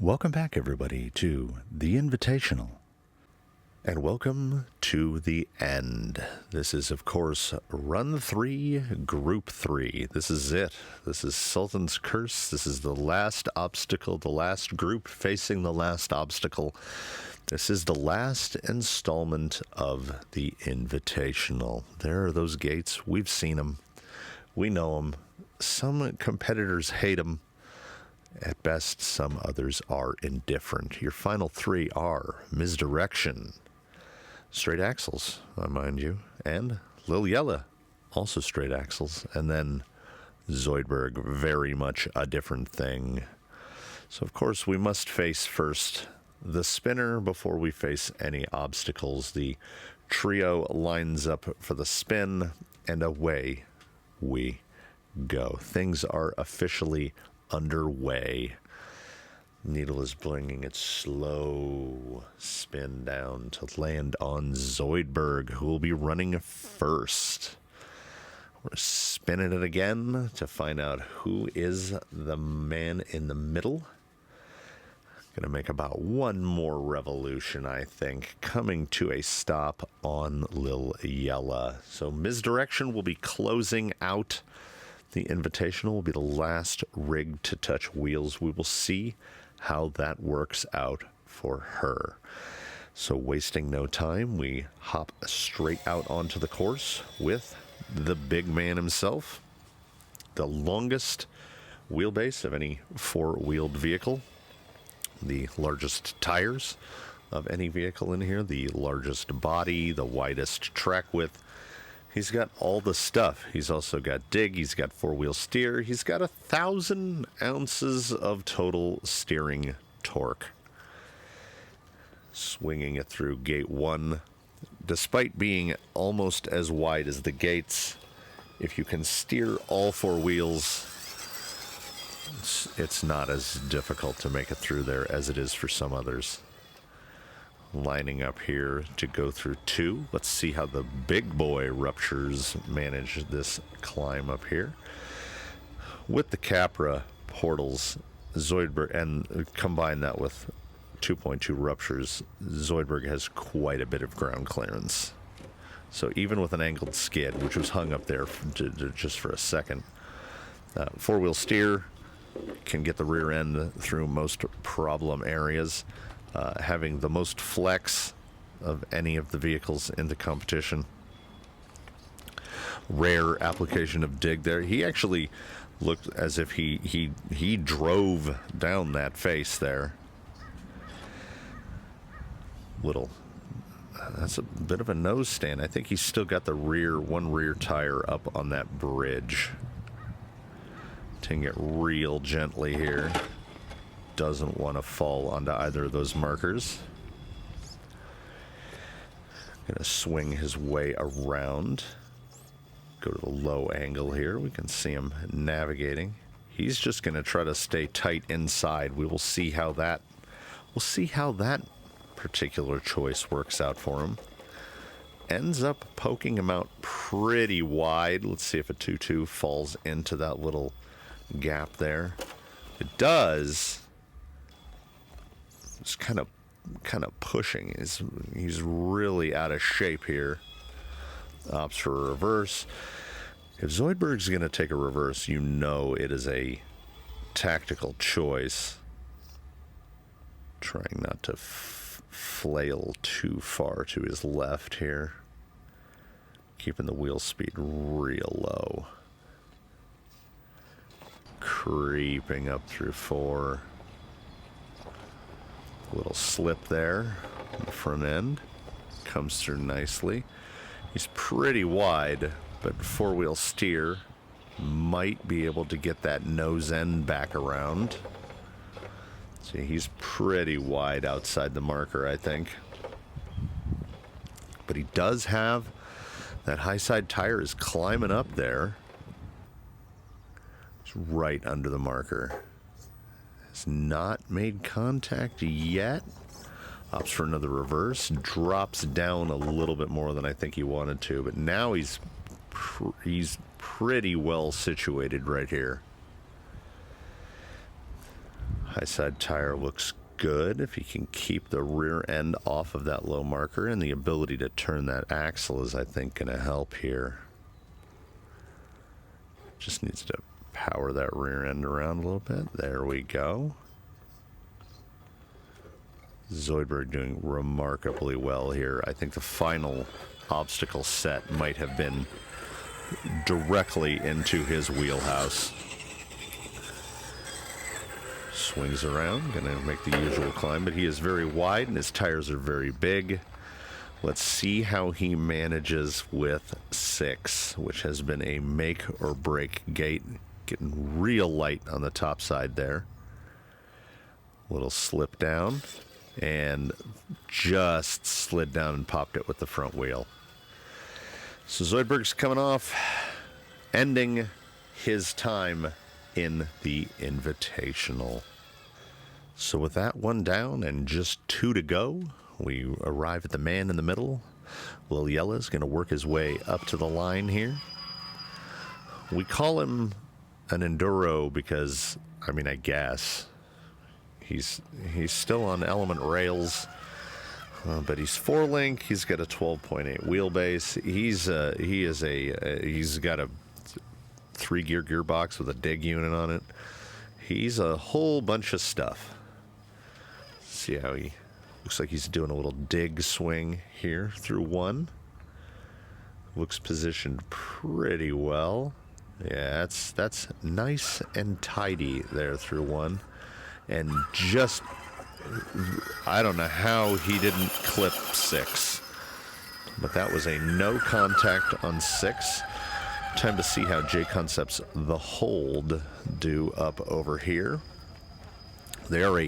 Welcome back, everybody, to the Invitational. And welcome to the end. This is, of course, Run 3, Group 3. This is it. This is Sultan's Curse. This is the last obstacle, the last group facing the last obstacle. This is the last installment of the Invitational. There are those gates. We've seen them. We know them. Some competitors hate them. At best, some others are indifferent. Your final three are Misdirection, straight axles, mind you, and Lil Yella, also straight axles, and then Zoidberg, very much a different thing. So, of course, we must face first the spinner before we face any obstacles. The trio lines up for the spin, and away we go. Things are officially underway. Needle is bringing its slow spin down to land on Zoidberg, who will be running first. We're spinning it again to find out who is the man in the middle. Gonna make about one more revolution, I think, coming to a stop on Lil Yella. So Misdirection will be closing out. The Invitational will be the last rig to touch wheels. We will see how that works out for her. So wasting no time, we hop straight out onto the course with the big man himself. The longest wheelbase of any four-wheeled vehicle. The largest tires of any vehicle in here. The largest body, the widest track width. He's got all the stuff. He's also got dig. He's got four-wheel steer. He's got 1,000 ounces of total steering torque. Swinging it through gate 1. Despite being almost as wide as the gates, if you can steer all four wheels, it's not as difficult to make it through there as it is for some others. Lining up here to go through 2. Let's see how the big boy Ruptures manage this climb up here. With the Capra portals, Zoidberg, and combine that with 2.2 Ruptures, Zoidberg has quite a bit of ground clearance. So even with an angled skid, which was hung up there just for a second, four-wheel steer can get the rear end through most problem areas. Having the most flex of any of the vehicles in the competition. Rare application of dig there. He actually looked as if he drove down that face there. That's a bit of a nose stand. I think he's still got the one rear tire up on that bridge. Taking it real gently here. Doesn't want to fall onto either of those markers. Gonna swing his way around. Go to the low angle here. We can see him navigating. He's just gonna try to stay tight inside. We will see how that particular choice works out for him. Ends up poking him out pretty wide. Let's see if a 2-2 falls into that little gap there. It does. It's kind of pushing. He's really out of shape here. Opts for a reverse. If Zoidberg's going to take a reverse, you know it is a tactical choice. Trying not to flail too far to his left here. Keeping the wheel speed real low. Creeping up through 4. Little slip there on the front end. Comes through nicely. He's pretty wide, but four-wheel steer might be able to get that nose end back around. See, he's pretty wide outside the marker, I think. But he does have that high side tire is climbing up there. It's right under the marker. Has not made contact yet. Opts for another reverse. Drops down a little bit more than I think he wanted to, but now he's pretty well situated right here. High side tire looks good. If he can keep the rear end off of that low marker, and the ability to turn that axle is, I think, going to help here. Just needs to power that rear end around a little bit. There we go. Zoidberg doing remarkably well here. I think the final obstacle set might have been directly into his wheelhouse. Swings around, gonna make the usual climb, but he is very wide and his tires are very big. Let's see how he manages with 6, which has been a make or break gate. Getting real light on the top side there. Little slip down, and just slid down and popped it with the front wheel. So Zoidberg's coming off, ending his time in the Invitational. So with that one down and just 2 to go, we arrive at the man in the middle. Lil Yella is going to work his way up to the line here. We call him an Enduro because, I mean, I guess he's still on element rails, but he's 4-link. He's got a 12.8 wheelbase. He's got a 3-gear gearbox with a dig unit on it. He's a whole bunch of stuff. See how he looks like he's doing a little dig swing here through 1. Looks positioned pretty well. Yeah, that's nice and tidy there through 1. And just, I don't know how he didn't clip 6. But that was a no contact on 6. Time to see how JConcepts The Hold do up over here. They are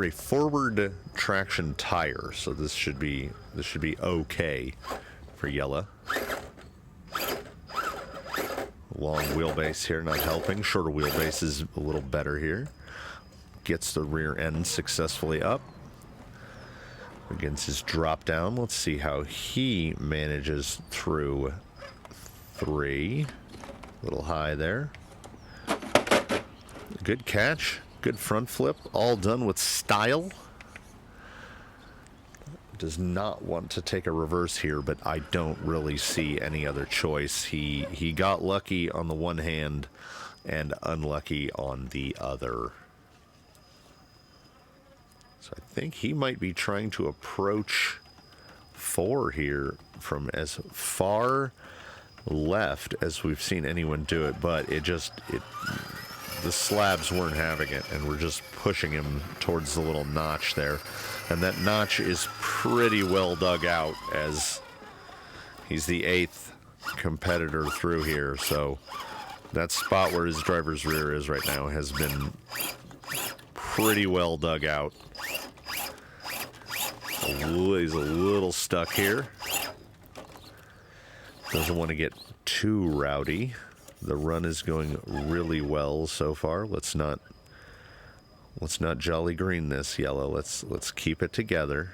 a forward traction tire, so this should be okay for Yella. Long wheelbase here, not helping. Shorter wheelbase is a little better here. Gets the rear end successfully up. Against his drop down, let's see how he manages through 3. A little high there. Good catch. Good front flip. All done with style. Does not want to take a reverse here, but I don't really see any other choice. He got lucky on the one hand and unlucky on the other. So I think he might be trying to approach 4 here from as far left as we've seen anyone do it, but the slabs weren't having it, and we're just pushing him towards the little notch there. And that notch is pretty well dug out, as he's the 8th competitor through here. So that spot where his driver's rear is right now has been pretty well dug out. He's a little stuck here. Doesn't want to get too rowdy. The run is going really well so far. Let's not jolly green this, Yellow. Let's keep it together.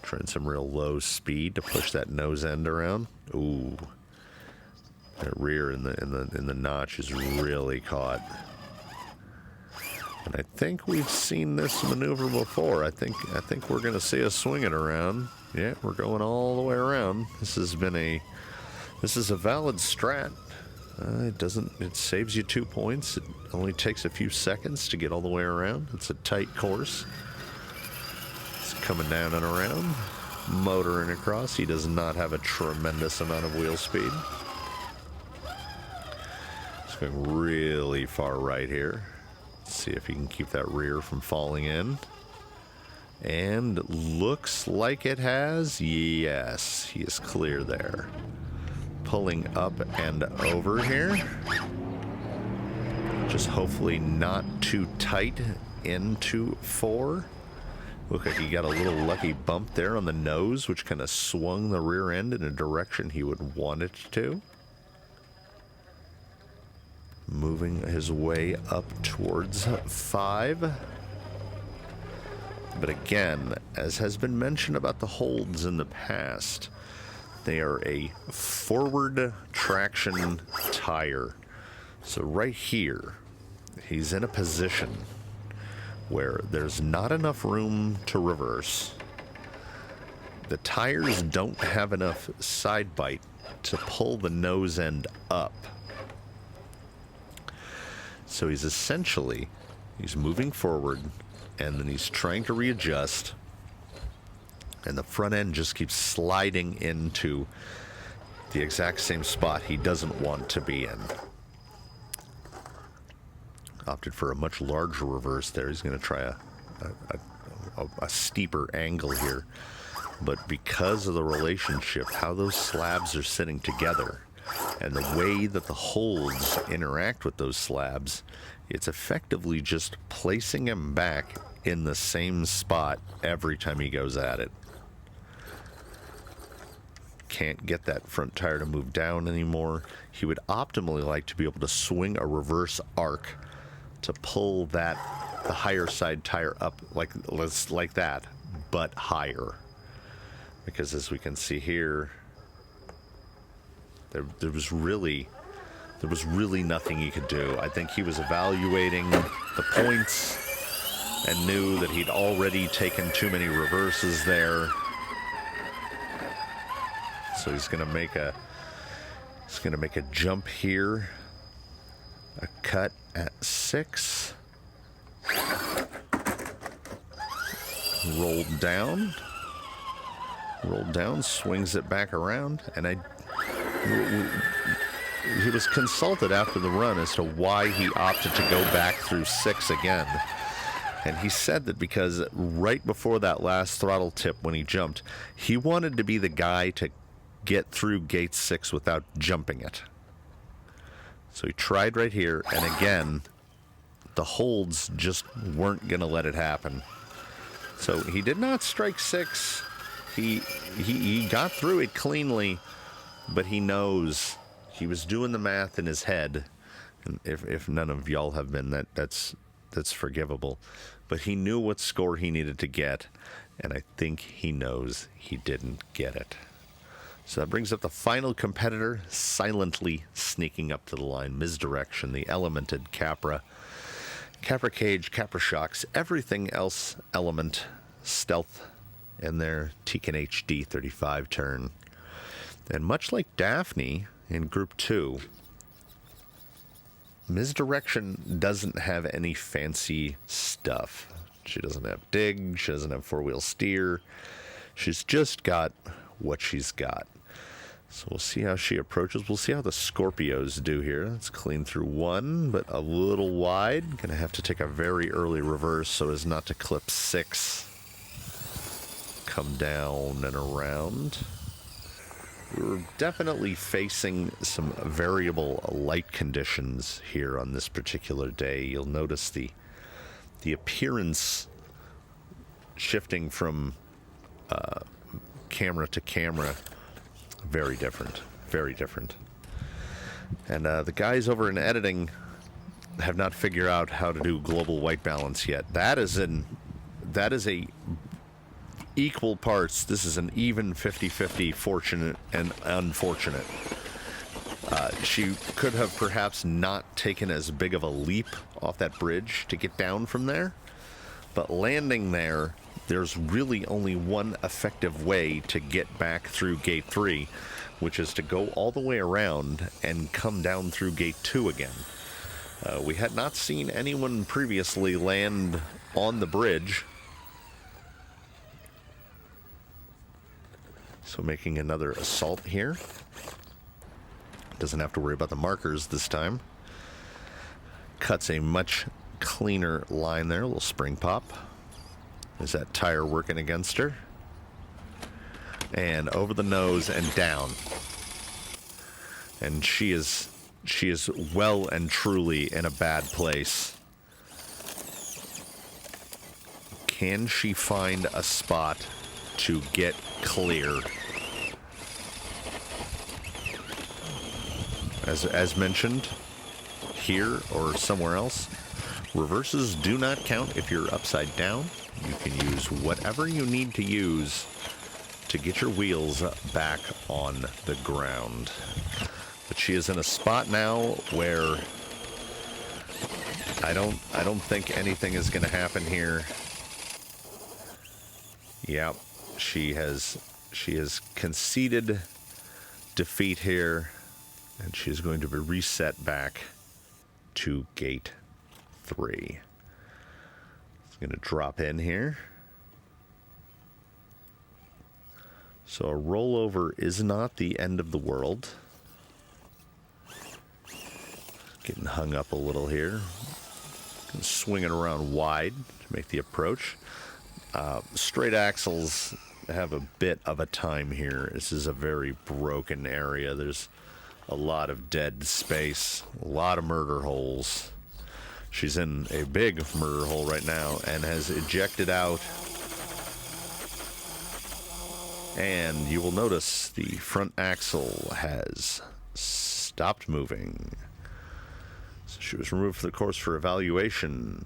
Trying some real low speed to push that nose end around. Ooh, that rear in the notch is really caught. And I think we've seen this maneuver before. I think we're going to see us swing it around. Yeah, we're going all the way around. This is a valid strat. It saves you 2 points. It only takes a few seconds to get all the way around. It's a tight course. It's coming down and around, motoring across. He does not have a tremendous amount of wheel speed. It's going really far right here. Let's see if he can keep that rear from falling in. And looks like it has. Yes, he is clear there. Pulling up and over here. Just hopefully not too tight into 4. Look like he got a little lucky bump there on the nose, which kind of swung the rear end in a direction he would want it to. Moving his way up towards 5. But again, as has been mentioned about the holds in the past, they are a forward traction tire. So right here he's in a position where there's not enough room to reverse. The tires don't have enough side bite to pull the nose end up. So he's moving forward, and then he's trying to readjust, and the front end just keeps sliding into the exact same spot he doesn't want to be in. Opted for a much larger reverse there. He's going to try a steeper angle here. But because of the relationship, how those slabs are sitting together, and the way that the holds interact with those slabs, it's effectively just placing him back in the same spot every time he goes at it. Can't get that front tire to move down anymore. He would optimally like to be able to swing a reverse arc to pull the higher side tire up like that, but higher. Because as we can see here, there was really nothing he could do. I think he was evaluating the points and knew that he'd already taken too many reverses there. So he's gonna make a jump here. A cut at 6. Rolled down, swings it back around, and he was consulted after the run as to why he opted to go back through 6 again. And he said that because right before that last throttle tip when he jumped, he wanted to be the guy to get through gate 6 without jumping it. So he tried right here, and again, the holds just weren't going to let it happen. So he did not strike 6. He got through it cleanly, but he knows he was doing the math in his head. And if none of y'all have been, that's forgivable. But he knew what score he needed to get, and I think he knows he didn't get it. So that brings up the final competitor, silently sneaking up to the line. Misdirection, the elemented Capra. Capra cage, Capra shocks, everything else element, stealth in their Tekin HD 35 turn. And much like Daphne in Group 2, Misdirection doesn't have any fancy stuff. She doesn't have dig, she doesn't have four-wheel steer. She's just got what she's got. So we'll see how she approaches. We'll see how the Scorpios do here. Let's clean through 1, but a little wide. Gonna have to take a very early reverse so as not to clip 6. Come down and around. We're definitely facing some variable light conditions here on this particular day. You'll notice the appearance shifting from camera to camera. Very different. Very different. And the guys over in editing have not figured out how to do global white balance yet. That is a equal parts. This is an even 50-50 fortunate and unfortunate. She could have perhaps not taken as big of a leap off that bridge to get down from there, but landing there, there's really only one effective way to get back through gate 3, which is to go all the way around and come down through gate 2 again. We had not seen anyone previously land on the bridge. So making another assault here. Doesn't have to worry about the markers this time. Cuts a much cleaner line there. A little spring pop. Is that tire working against her? And over the nose and down. And she is well and truly in a bad place. Can she find a spot to get clear? As mentioned, here or somewhere else, reverses do not count if you're upside down. You can use whatever you need to use to get your wheels back on the ground. But she is in a spot now where I don't think anything is going to happen here. Yep, she has conceded defeat here, and she's going to be reset back to gate 3. It's going to drop in here. So a rollover is not the end of the world. Getting hung up a little here. Swing it around wide to make the approach. Straight axles have a bit of a time here. This is a very broken area. There's a lot of dead space, a lot of murder holes. She's in a big murder hole right now and has ejected out. And you will notice the front axle has stopped moving. So she was removed from the course for evaluation.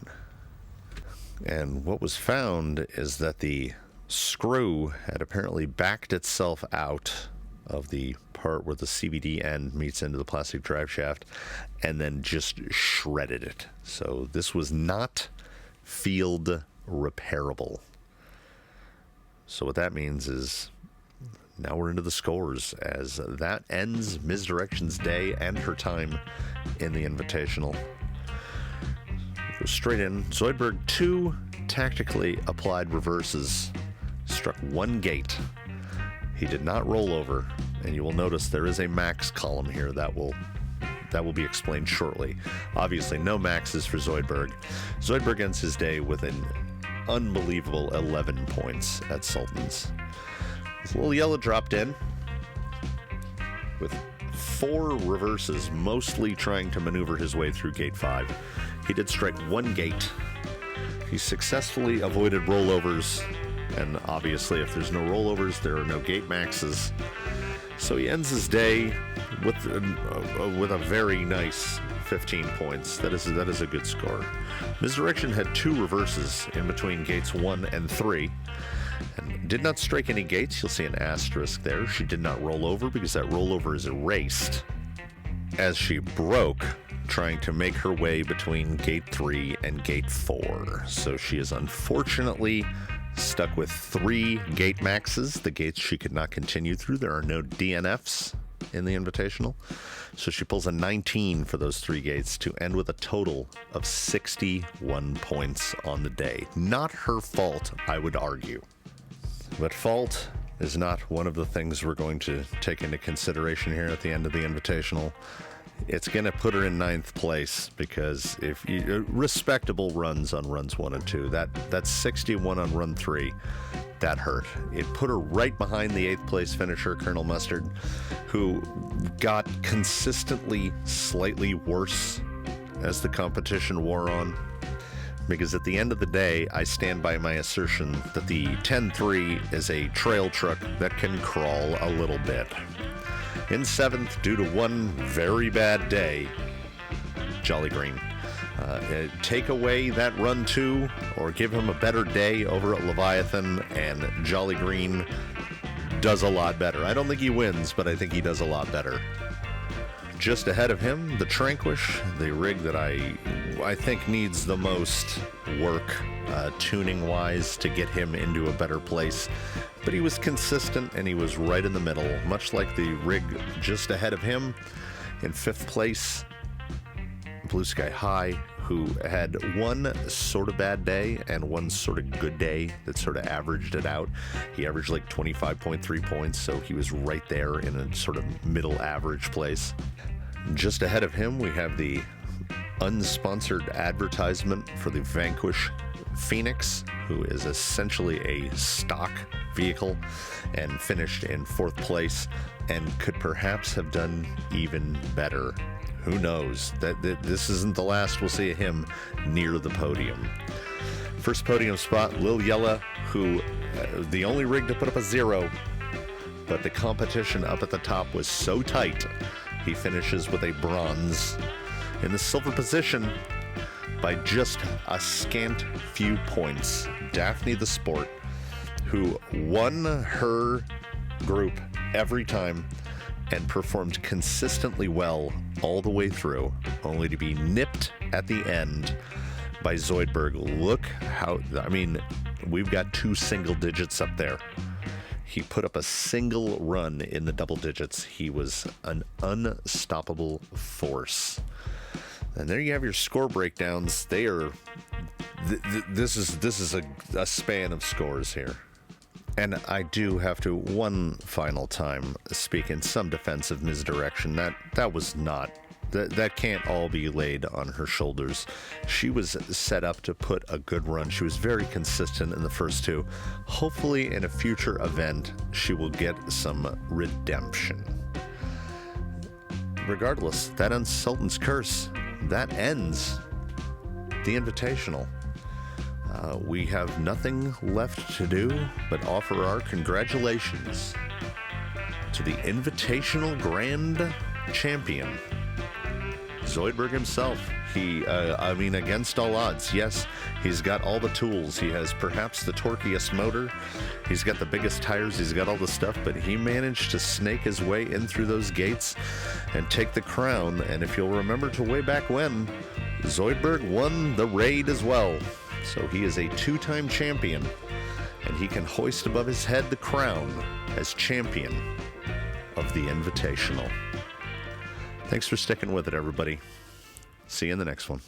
And what was found is that the screw had apparently backed itself out of the part where the CVD end meets into the plastic drive shaft and then just shredded it. So this was not field repairable. So what that means is now we're into the scores, as that ends Misdirection's day and her time in the Invitational. Go straight in. Zoidberg 2 tactically applied reverses, struck 1 gate. He did not roll over, and you will notice there is a max column here that will be explained shortly. Obviously, no maxes for Zoidberg. Zoidberg ends his day with an unbelievable 11 points at Sultan's. Lil Yella dropped in with 4 reverses, mostly trying to maneuver his way through gate 5. He did strike 1 gate. He successfully avoided rollovers, and obviously if there's no rollovers, there are no gate maxes. So he ends his day with a very nice 15 points. That is a good score. Misdirection had 2 reverses in between gates 1 and 3. And did not strike any gates. You'll see an asterisk there. She did not roll over because that rollover is erased as she broke trying to make her way between gate 3 and gate 4. So she is unfortunately stuck with 3 gate maxes, the gates she could not continue through. There are no DNFs in the Invitational. So she pulls a 19 for those 3 gates to end with a total of 61 points on the day. Not her fault, I would argue. But fault is not one of the things we're going to take into consideration here at the end of the Invitational. It's going to put her in 9th place because if you respectable runs on runs 1 and 2, that's 61 on run 3. That hurt. It put her right behind the 8th place finisher, Colonel Mustard, who got consistently slightly worse as the competition wore on. Because at the end of the day, I stand by my assertion that the 10-3 is a trail truck that can crawl a little bit. In 7th, due to one very bad day, Jolly Green. Take away that run 2 or give him a better day over at Leviathan, and Jolly Green does a lot better. I don't think he wins, but I think he does a lot better. Just ahead of him, the Tranquish, the rig that I think needs the most work tuning-wise to get him into a better place. But he was consistent and he was right in the middle, much like the rig just ahead of him. In 5th place, Blue Sky High, who had one sort of bad day and one sort of good day that sort of averaged it out. He averaged like 25.3 points, so he was right there in a sort of middle average place. Just ahead of him, we have the unsponsored advertisement for the Vanquish Phoenix, who is essentially a stock vehicle and finished in 4th place and could perhaps have done even better. Who knows? That this isn't the last we'll see of him near the podium. First podium spot, Lil Yella, who the only rig to put up a 0, but the competition up at the top was so tight, he finishes with a bronze. In the silver position, by just a scant few points, Daphne the Sport, who won her group every time and performed consistently well all the way through, only to be nipped at the end by Zoidberg. Look how, I mean, we've got 2 single digits up there. He put up a single run in the double digits. He was an unstoppable force. And there you have your score breakdowns. They are, this is a span of scores here. And I do have to, one final time, speak in some defense of Misdirection. That was not, that can't all be laid on her shoulders. She was set up to put a good run. She was very consistent in the first 2. Hopefully in a future event, she will get some redemption. Regardless, that ends Sultan's curse. That ends the Invitational. We have nothing left to do but offer our congratulations to the Invitational Grand Champion, Zoidberg himself. I mean, against all odds, yes, he's got all the tools. He has perhaps the torquiest motor. He's got the biggest tires. He's got all the stuff, but he managed to snake his way in through those gates and take the crown. And if you'll remember to way back when, Zoidberg won the raid as well. So he is a 2-time champion, and he can hoist above his head the crown as champion of the Invitational. Thanks for sticking with it, everybody. See you in the next one.